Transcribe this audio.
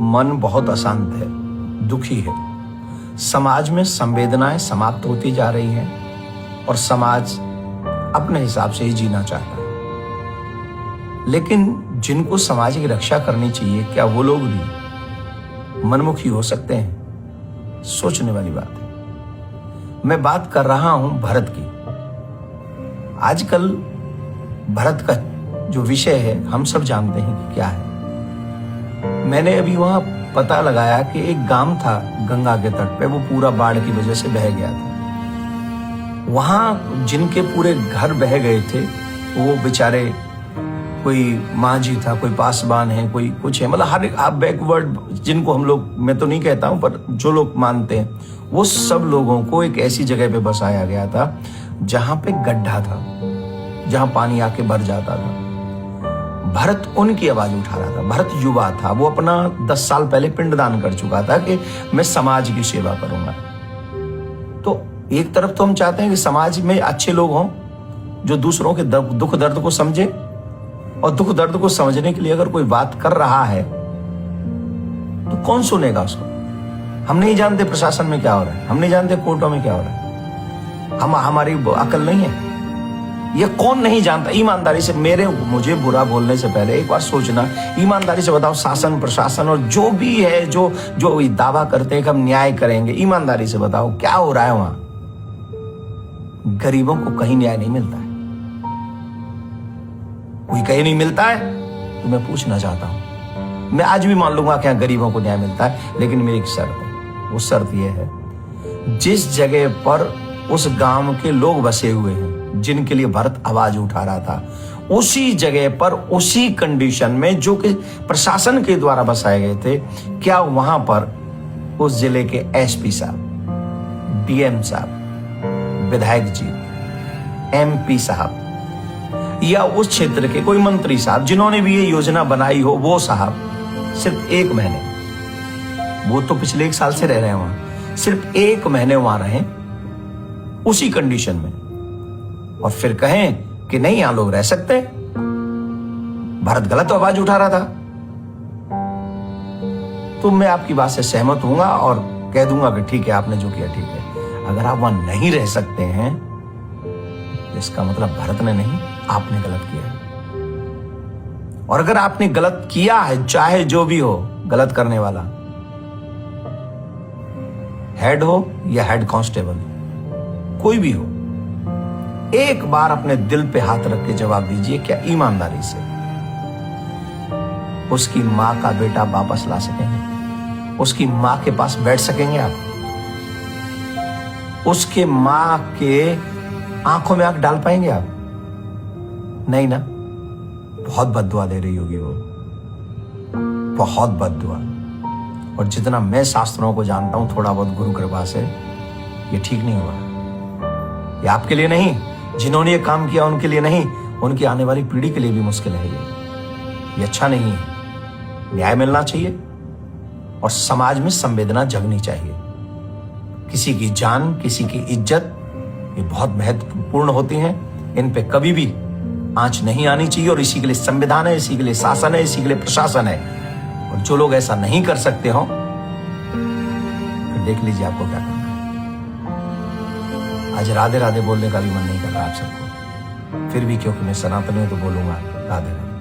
मन बहुत अशांत है, दुखी है। समाज में संवेदनाएं समाप्त होती जा रही हैं और समाज अपने हिसाब से ही जीना चाहता है। लेकिन जिनको समाज की रक्षा करनी चाहिए, क्या वो लोग भी मनमुखी हो सकते हैं? सोचने वाली बात है। मैं बात कर रहा हूं भरत की। आजकल भरत का जो विषय है हम सब जानते हैं कि क्या है। मैंने अभी वहां पता लगाया कि एक गांव था गंगा के तट पे, वो पूरा बाढ़ की वजह से बह गया था। वहां जिनके पूरे घर बह गए थे वो बेचारे, कोई मांझी था, कोई पासवान है, कोई कुछ है, मतलब हर आप बैकवर्ड जिनको हम लोग, मैं तो नहीं कहता हूं पर जो लोग मानते हैं, वो सब लोगों को एक ऐसी जगह पे बसाया गया था जहां पे गड्ढा था, जहां पानी आके भर जाता था। भरत उनकी आवाज उठा रहा था। भरत युवा था, वो अपना 10 साल पहले पिंडदान कर चुका था कि मैं समाज की सेवा करूंगा। तो एक तरफ तो हम चाहते हैं कि समाज में अच्छे लोग हों जो दूसरों के दुख दर्द को समझे, और दुख दर्द को समझने के लिए अगर कोई बात कर रहा है तो कौन सुनेगा उसको? हम नहीं जानते प्रशासन में क्या हो रहा है, हम नहीं जानते कोर्टों में क्या हो रहा है, हमारी अकल नहीं है। ये कौन नहीं जानता? ईमानदारी से मुझे बुरा बोलने से पहले एक बार सोचना, ईमानदारी से बताओ, शासन प्रशासन और जो भी है, जो दावा करते हैं कि हम न्याय करेंगे, ईमानदारी से बताओ क्या हो रहा है वहां? गरीबों को कहीं न्याय नहीं मिलता है, कोई कहीं नहीं मिलता है। तो मैं पूछना चाहता हूं, मैं आज भी मान लूंगा कि यहाँ गरीबों को न्याय मिलता है, लेकिन मेरी एक शर्त है। वो शर्त यह है, जिस जगह पर उस गांव के लोग बसे हुए हैं जिनके लिए भरत आवाज उठा रहा था, उसी जगह पर उसी कंडीशन में जो कि प्रशासन के द्वारा बसाए गए थे, क्या वहां पर उस जिले के एसपी साहब, डीएम साहब, विधायक जी, एमपी साहब, या उस क्षेत्र के कोई मंत्री साहब जिन्होंने भी ये योजना बनाई हो, वो साहब सिर्फ 1 महीने, वो तो पिछले 1 साल से रह रहे हैं वहां, सिर्फ 1 महीने वहां रहे उसी कंडीशन में, और फिर कहें कि नहीं यहां लोग रह सकते? भरत गलत आवाज उठा रहा था। तो मैं आपकी बात से सहमत हूंगा और कह दूंगा कि ठीक है, आपने जो किया ठीक है। अगर आप वहां नहीं रह सकते हैं, इसका मतलब भरत ने नहीं, आपने गलत किया है। और अगर आपने गलत किया है, चाहे जो भी हो, गलत करने वाला हेड हो या हेड कांस्टेबल, कोई भी हो, एक बार अपने दिल पे हाथ रख के जवाब दीजिए, क्या ईमानदारी से उसकी मां का बेटा वापस ला सकेंगे? उसकी मां के पास बैठ सकेंगे आप? उसके मां के आंखों में आंख डाल पाएंगे आप? नहीं ना। बहुत बद्दुआ दे रही होगी वो, बहुत बद्दुआ। और जितना मैं शास्त्रों को जानता हूं, थोड़ा बहुत गुरु कृपा से, ये ठीक नहीं हुआ। ये आपके लिए नहीं, जिन्होंने ये काम किया उनके लिए नहीं, उनकी आने वाली पीढ़ी के लिए भी मुश्किल है। ये अच्छा नहीं है। न्याय मिलना चाहिए और समाज में संवेदना जगनी चाहिए। किसी की जान, किसी की इज्जत, ये बहुत महत्वपूर्ण होती हैं। इन पे कभी भी आंच नहीं आनी चाहिए, और इसी के लिए संविधान है, इसी के लिए शासन है, इसी के लिए प्रशासन है। और जो लोग ऐसा नहीं कर सकते हो, फिर देख लीजिए आपको क्या करना है। आज राधे राधे बोलने का भी मन नहीं कर रहा आप सबको, फिर भी क्योंकि मैं सनातनी हूं तो बोलूंगा राधे राधे।